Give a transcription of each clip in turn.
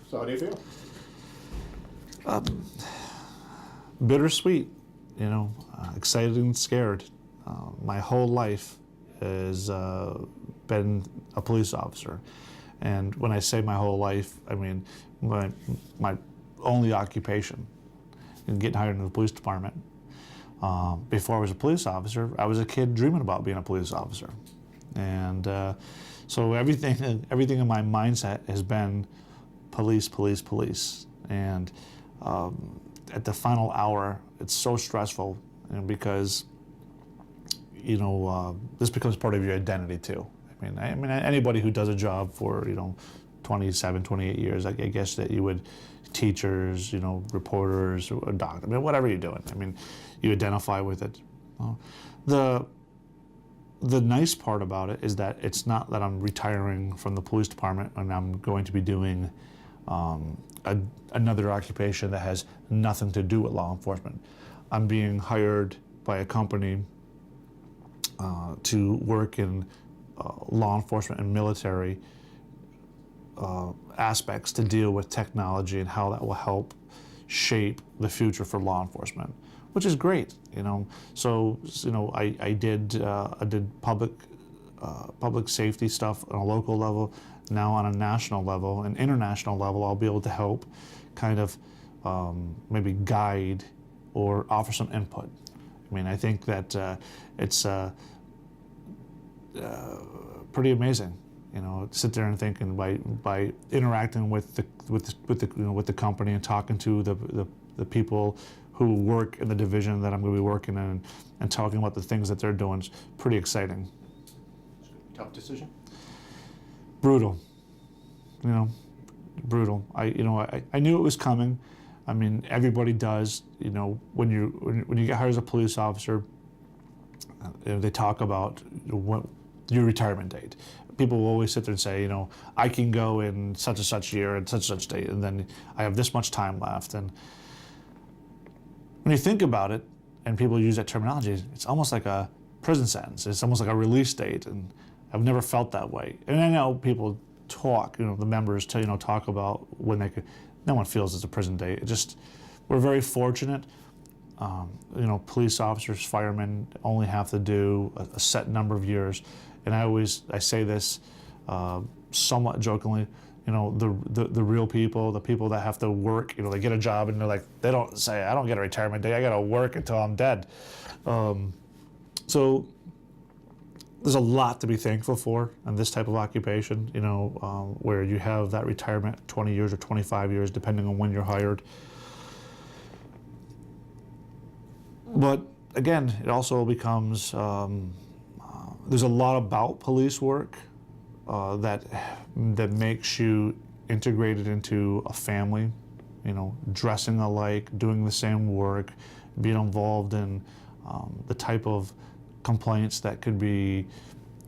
So how do you feel? Bittersweet, excited and scared. My whole life has been a police officer. And when I say my whole life, I mean my only occupation in getting hired into the police department. Before I was a police officer, I was a kid dreaming about being a police officer. And so everything in my mindset has been police, police, police. And at the final hour, it's so stressful, because this becomes part of your identity too. I mean, anybody who does a job for 27, 28 years, I guess that you would, teachers, reporters, or doctors, I mean, whatever you're doing, I mean, you identify with it. The nice part about it is that it's not that I'm retiring from the police department and I'm going to be doing another occupation that has nothing to do with law enforcement. I'm being hired by a company to work in law enforcement and military aspects to deal with technology and how that will help shape the future for law enforcement, which is great. So I did public safety stuff on a local level. Now on a national level and international level, I'll be able to help kind of maybe guide or offer some input. I mean, I think that it's pretty amazing, sit there and think, and by interacting with the company and talking to the people who work in the division that I'm going to be working in, and talking about the things that they're doing is pretty exciting. Tough decision? Brutal, brutal. I knew it was coming. I mean, everybody does. When you get hired as a police officer, they talk about your retirement date. People will always sit there and say, I can go in such and such year and such date, and then I have this much time left. And when you think about it, and people use that terminology, it's almost like a prison sentence. It's almost like a release date, and I've never felt that way. And I know people talk, the members talk about when they could. No one feels it's a prison date. It just, we're very fortunate. Police officers, firemen only have to do a set number of years, and I say this somewhat jokingly. The real people, the people that have to work, they get a job and they're like, they don't say, I don't get a retirement day, I got to work until I'm dead. So there's a lot to be thankful for in this type of occupation, where you have that retirement 20 years or 25 years, depending on when you're hired. But again, it also becomes, there's a lot about police work that makes you integrated into a family, dressing alike, doing the same work, being involved in the type of complaints that could be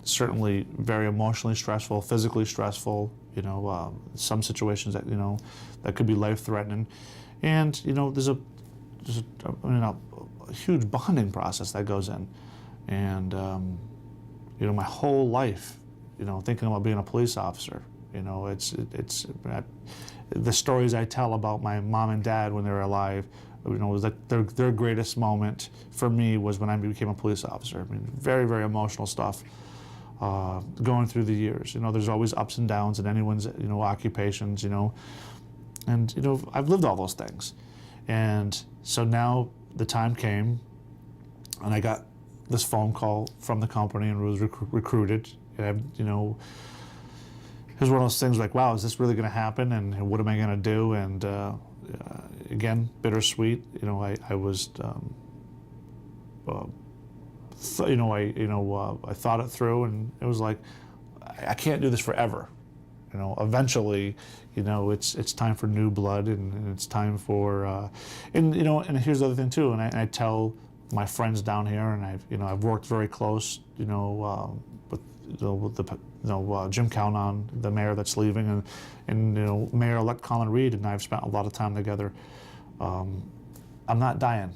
certainly very emotionally stressful, physically stressful, some situations that, that could be life-threatening. And, there's a huge bonding process that goes in. And, my whole life, thinking about being a police officer, it's the stories I tell about my mom and dad when they were alive, was like their greatest moment for me was when I became a police officer. I mean, very, very emotional stuff going through the years. There's always ups and downs in anyone's, occupations, and, I've lived all those things. And so now the time came and I got this phone call from the company and was recruited. And, it was one of those things like, wow, is this really going to happen? And what am I going to do? And again, bittersweet. I was, I thought it through, and it was like, I can't do this forever. Eventually, it's time for new blood, and it's time for, and here's the other thing too. And I tell my friends down here, and I've worked very close, with Jim Calnon, the mayor that's leaving, and Mayor-elect Colin Reed and I have spent a lot of time together. I'm not dying,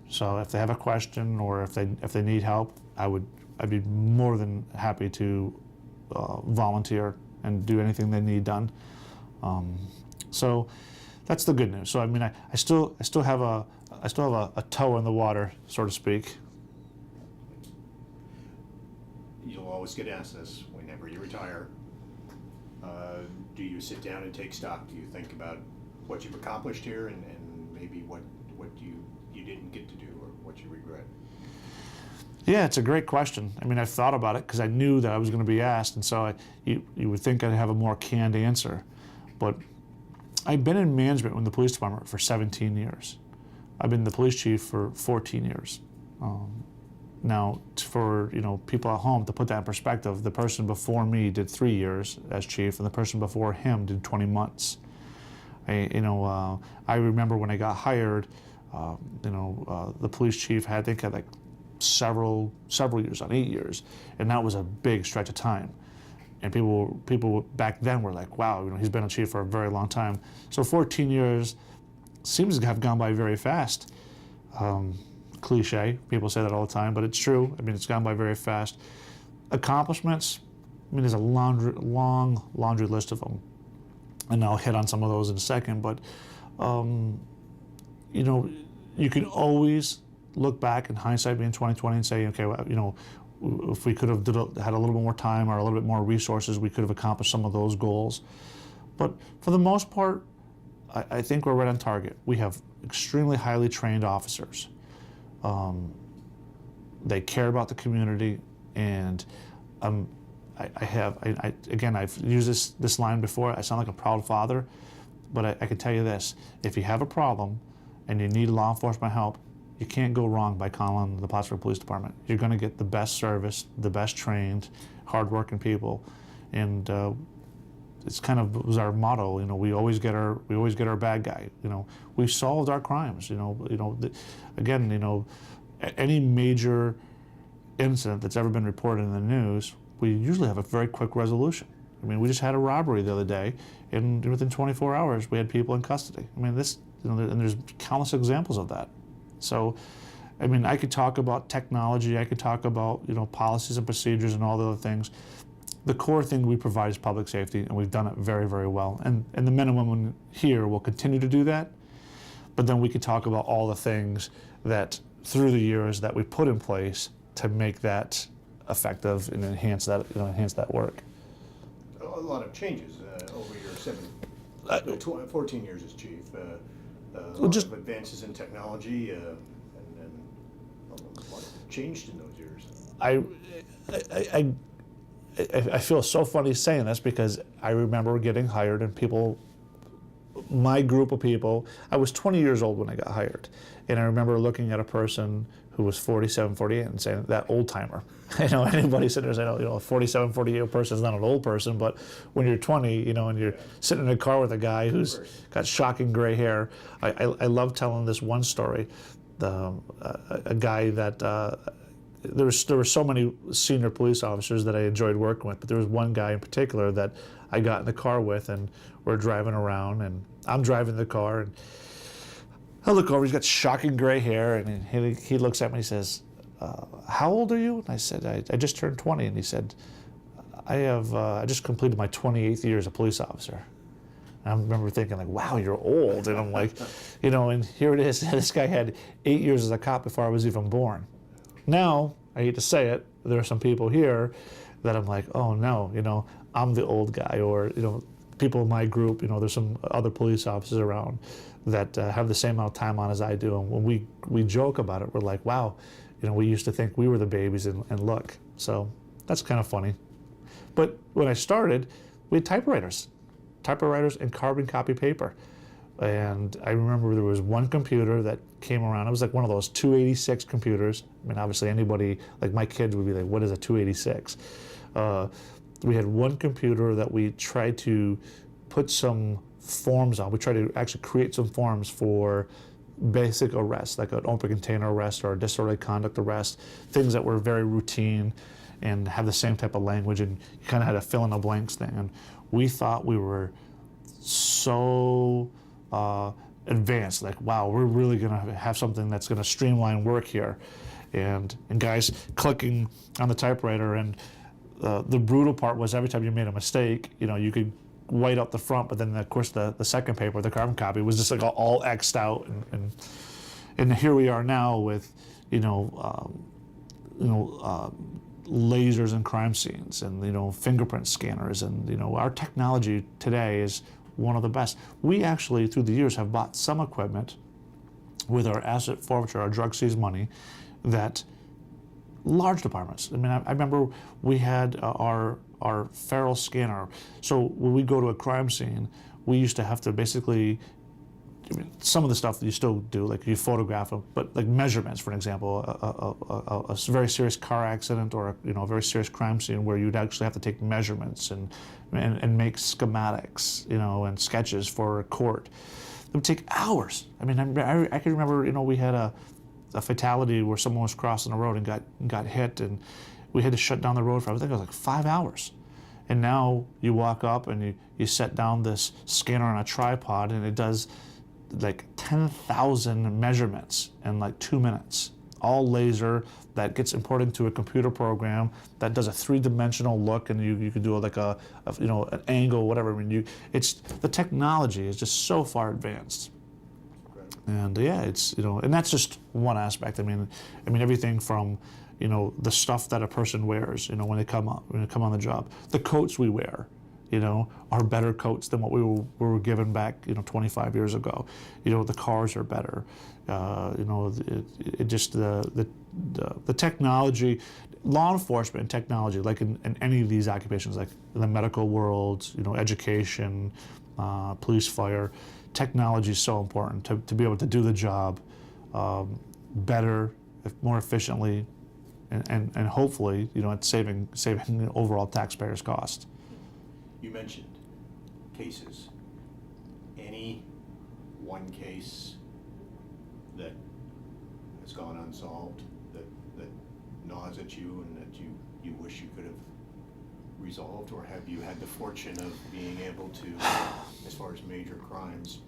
so if they have a question or if they need help, I'd be more than happy to volunteer and do anything they need done. So that's the good news. So I mean, I still have a toe in the water, so to speak. You'll always get asked this whenever you retire. Do you sit down and take stock? Do you think about what you've accomplished here and maybe what you didn't get to do or what you regret? Yeah, it's a great question. I mean, I've thought about it because I knew that I was going to be asked, and so you would think I'd have a more canned answer. But I've been in management in the police department for 17 years. I've been the police chief for 14 years. Now, for people at home, to put that in perspective, the person before me did 3 years as chief, and the person before him did 20 months. I remember when I got hired, the police chief had like several years on, 8 years, and that was a big stretch of time. And people back then were like, wow, he's been a chief for a very long time. So 14 years seems to have gone by very fast. Cliche, people say that all the time, but it's true. I mean, it's gone by very fast. Accomplishments, I mean, there's a long laundry list of them, and I'll hit on some of those in a second. But you can always look back in hindsight, being 2020, and say, okay, well, if we could have had a little bit more time or a little bit more resources, we could have accomplished some of those goals. But for the most part, I think we're right on target. We have extremely highly trained officers. They care about the community, and I've used this line before. I sound like a proud father, but I can tell you this: if you have a problem and you need law enforcement help, you can't go wrong by calling the Plattsburgh Police Department. You're going to get the best service, the best trained, hardworking people, and it's kind of was our motto. We always get our bad guy. We've solved our crimes. Any major incident that's ever been reported in the news, we usually have a very quick resolution. I mean, we just had a robbery the other day, and within 24 hours, we had people in custody. I mean, and there's countless examples of that. So, I mean, I could talk about technology, I could talk about, policies and procedures and all the other things. The core thing we provide is public safety, and we've done it very, very well. And the men and women here will continue to do that. But then we could talk about all the things that, through the years, that we put in place to make that effective and enhance that work. A lot of changes over your 14 years as chief. A lot of advances in technology, and a lot changed in those years. I feel so funny saying this because I remember getting hired and my group of people, I was 20 years old when I got hired. And I remember looking at a person who was 47, 48 and saying, that old timer. Anybody sitting there saying, a 47, 48 person is not an old person, but when you're 20, and you're sitting in a car with a guy who's got shocking gray hair. I love telling this one story. A guy that, there were so many senior police officers that I enjoyed working with, but there was one guy in particular that I got in the car with, and we're driving around, and I'm driving the car, and I look over, he's got shocking gray hair, and he looks at me and he says, how old are you? And I said, I just turned 20, and he said, I just completed my 28th year as a police officer. And I remember thinking like, wow, you're old, and I'm like, and here it is, this guy had 8 years as a cop before I was even born. Now, I hate to say it, there are some people here that I'm like, oh no, I'm the old guy, or people in my group, there's some other police officers around that have the same amount of time on as I do, and when we joke about it, we're like, wow, we used to think we were the babies, and look. So that's kind of funny. But when I started, we had typewriters and carbon copy paper. And I remember there was one computer that came around. It was like one of those 286 computers. I mean, obviously anybody, like my kids would be like, what is a 286? We had one computer that we tried to put some forms on. We tried to actually create some forms for basic arrests, like an open container arrest or a disorderly conduct arrest, things that were very routine and have the same type of language, and you kind of had a fill in the blanks thing. And we thought we were so advanced, like, wow, we're really gonna have something that's gonna streamline work here. And guys clicking on the typewriter, and the brutal part was every time you made a mistake, you could white out the front, but then of course the second paper, the carbon copy, was just like all X'd out, and here we are now with, lasers in crime scenes, and fingerprint scanners, and our technology today is one of the best. We actually, through the years, have bought some equipment with our asset forfeiture, our drug seize money, that large departments. I mean, I remember we had our feral scanner. So when we go to a crime scene, we used to have to basically, some of the stuff that you still do, like you photograph them, but like measurements, for example, a very serious car accident or a very serious crime scene where you'd actually have to take measurements and make schematics, and sketches for a court. It would take hours. I mean, I can remember, we had a fatality where someone was crossing the road and got hit, and we had to shut down the road for, I think it was like 5 hours. And now you walk up and you set down this scanner on a tripod, and it does like 10,000 measurements in like 2 minutes, all laser, that gets imported into a computer program that does a three-dimensional look, and you can do like an angle, whatever. I mean, the technology is just so far advanced. And yeah, it's and that's just one aspect. I mean everything from the stuff that a person wears, when they come on the job, the coats we wear, are better coats than what we were given back 25 years ago. The cars are better. It just the technology, law enforcement and technology, like in any of these occupations, like in the medical world, education, police, fire. Technology is so important to be able to do the job better, more efficiently, and hopefully, it's saving the overall taxpayers' cost. You mentioned cases. Any one case that has gone unsolved that gnaws at you and that you wish you could have resolved, or have you had the fortune of being able to, as far as major crimes,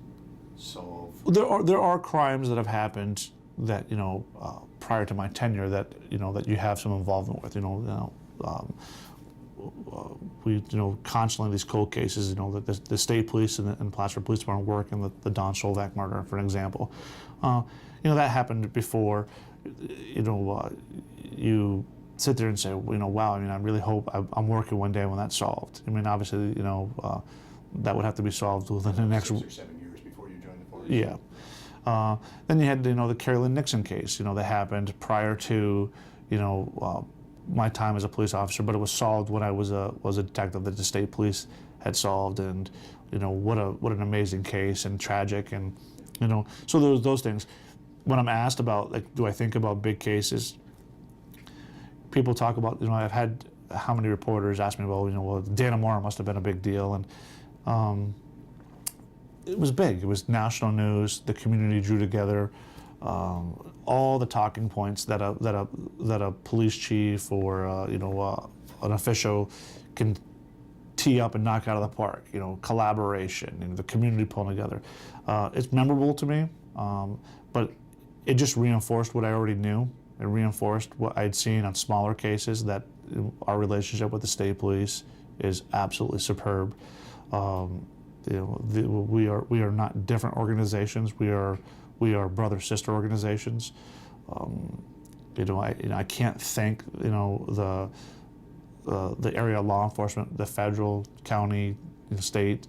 solve? There are crimes that have happened that prior to my tenure that you have some involvement with. We constantly these cold cases. That the state police and Plattsburgh Police Department work in the Don Scholvac murder, for an example. That happened before. You sit there and say, wow. I mean, I really hope I'm working one day when that's solved. I mean, obviously, that would have to be solved within the next 6 or 7 years before you joined the force. Yeah. Then you had the Carolyn Nixon case, that happened prior to my time as a police officer, but it was solved when I was a detective that the state police had solved, and what an amazing case, and tragic, and so those things. When I'm asked about, like, do I think about big cases, people talk about, I've had how many reporters ask me, well, Dana Moore must have been a big deal, and it was big. It was national news. The community drew together. All the talking points that a police chief or an official can tee up and knock out of the park. Collaboration, the community pulling together. It's memorable to me, but it just reinforced what I already knew. It reinforced what I'd seen on smaller cases, that our relationship with the state police is absolutely superb. We are not different organizations. We are brother-sister organizations. I can't thank the area law enforcement, the federal, county, state.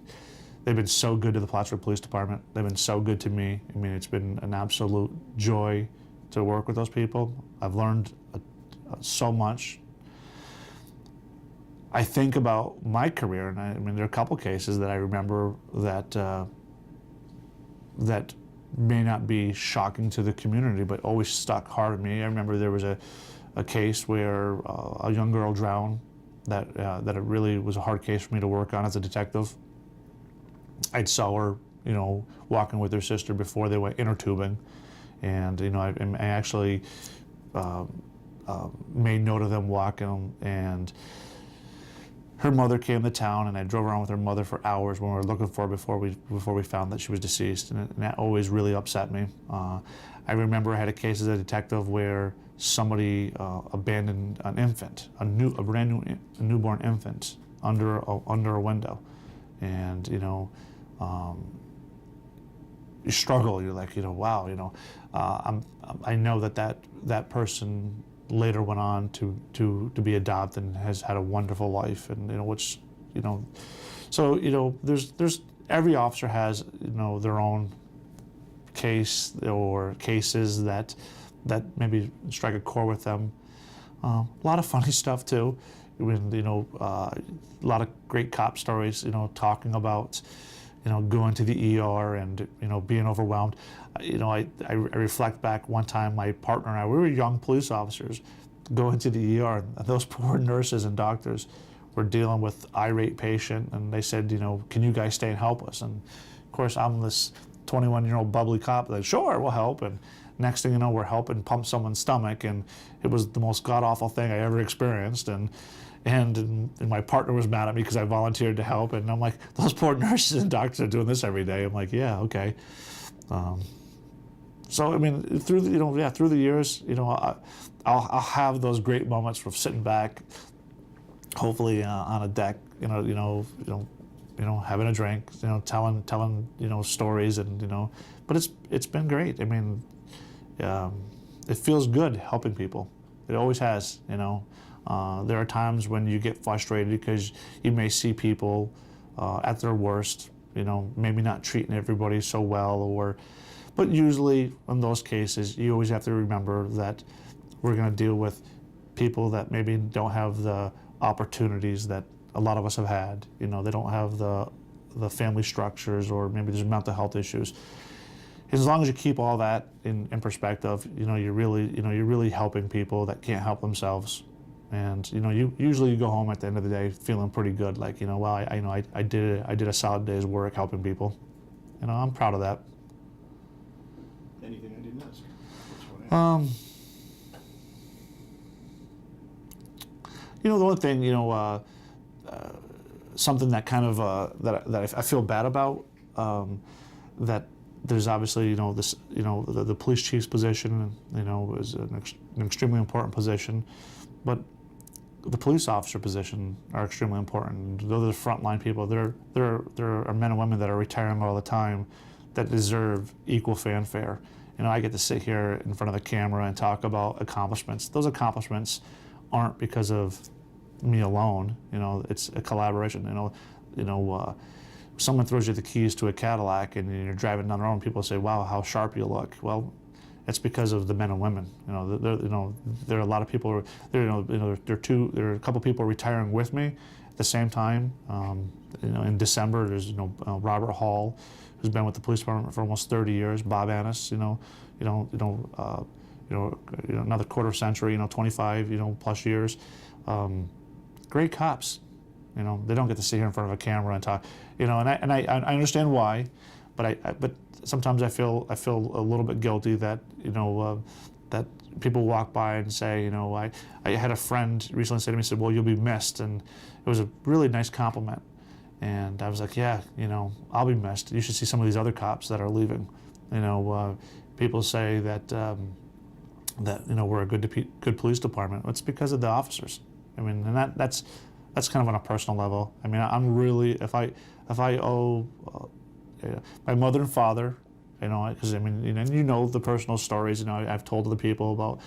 They've been so good to the Plattsburgh Police Department. They've been so good to me. I mean, it's been an absolute joy to work with those people. I've learned so much. I think about my career, and I mean, there are a couple cases that I remember that may not be shocking to the community, but always stuck hard with me. I remember there was a case where a young girl drowned. That it really was a hard case for me to work on as a detective. I saw her, walking with her sister before they went inner tubing, and I actually made note of them walking, and her mother came to town, and I drove around with her mother for hours when we were looking for her before we found that she was deceased, and that always really upset me. I remember I had a case as a detective where somebody abandoned an infant, a newborn infant under a window, and you struggle. You're like, wow, I know that person later went on to be adopted and has had a wonderful life, and which, so there's every officer has their own case or cases that maybe strike a chord with them. A lot of funny stuff too. A lot of great cop stories. Talking about going to the ER and being overwhelmed. I reflect back one time, my partner and I, we were young police officers, going to the ER, and those poor nurses and doctors were dealing with irate patient, and they said, can you guys stay and help us? And of course, I'm this 21-year-old bubbly cop, like, sure, we'll help. And next thing you know, we're helping pump someone's stomach, and it was the most god-awful thing I ever experienced. And my partner was mad at me because I volunteered to help, and I'm like, those poor nurses and doctors are doing this every day. I'm like, yeah, okay. So I mean, through the years, I'll have those great moments of sitting back, hopefully on a deck, having a drink, telling stories, and but it's been great. I mean, it feels good helping people. It always has. There are times when you get frustrated because you may see people at their worst, maybe not treating everybody so well, but usually in those cases, you always have to remember that we're going to deal with people that maybe don't have the opportunities that a lot of us have had. They don't have the family structures, or maybe there's mental health issues. As long as you keep all that in perspective, you're really helping people that can't help themselves. And you usually go home at the end of the day feeling pretty good, like well, I did a solid day's work helping people. I'm proud of that. Anything I didn't ask? Which one? The only thing, something that kind of that I feel bad about, that there's obviously this the police chief's position is an extremely important position, but the police officer position are extremely important. Those are the frontline people. There are men and women that are retiring all the time that deserve equal fanfare. I get to sit here in front of the camera and talk about accomplishments. Those accomplishments aren't because of me alone. It's a collaboration. Someone throws you the keys to a Cadillac and you're driving down the road and people say, wow, how sharp you look. Well, it's because of the men and women. There are a lot of people. There are a couple people retiring with me at the same time. In December, there's Robert Hall, who's been with the police department for almost 30 years. Bob Annis, another quarter century, 25, plus years. Great cops. They don't get to sit here in front of a camera and talk. And I understand why, but sometimes I feel a little bit guilty that that people walk by and say, I had a friend recently say to me, said, well, you'll be missed, and it was a really nice compliment. And I was like, yeah, I'll be missed. You should see some of these other cops that are leaving. People say that we're a good police department. It's because of the officers. I mean, and that's kind of on a personal level. I mean, I'm really, if I owe my mother and father, because the personal stories. I've told the people about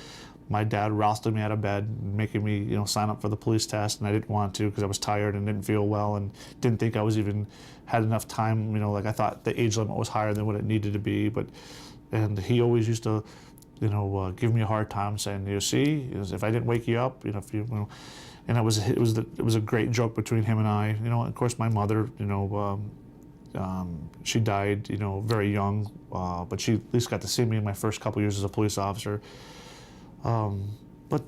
my dad rousting me out of bed, and making me sign up for the police test, and I didn't want to because I was tired and didn't feel well and didn't think I was even had enough time. Like I thought the age limit was higher than what it needed to be, and he always used to give me a hard time, saying, see, if I didn't wake you up, if you. And it was a great joke between him and I. Of course, my mother, she died, very young, but she at least got to see me in my first couple years as a police officer. But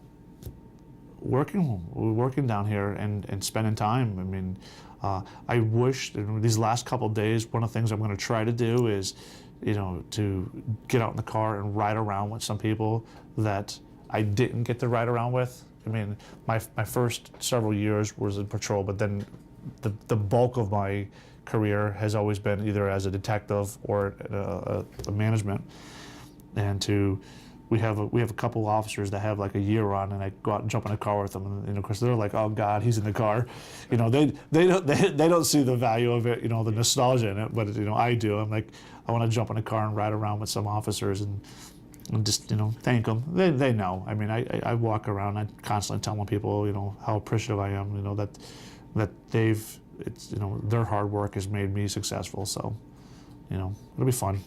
working down here and spending time. I mean, I wish these last couple of days, one of the things I'm going to try to do is, to get out in the car and ride around with some people that I didn't get to ride around with. I mean, my first several years was in patrol, but then the bulk of my career has always been either as a detective or a management, and to we have a couple officers that have like a year on, and I go out and jump in a car with them, and of course they're like, oh God, he's in the car. They don't see the value of it, the nostalgia in it, but I do. I'm like, I want to jump in a car and ride around with some officers and just thank them. They know. I mean, I walk around, I constantly telling people how appreciative I am, that they've their hard work has made me successful. So it'll be fun.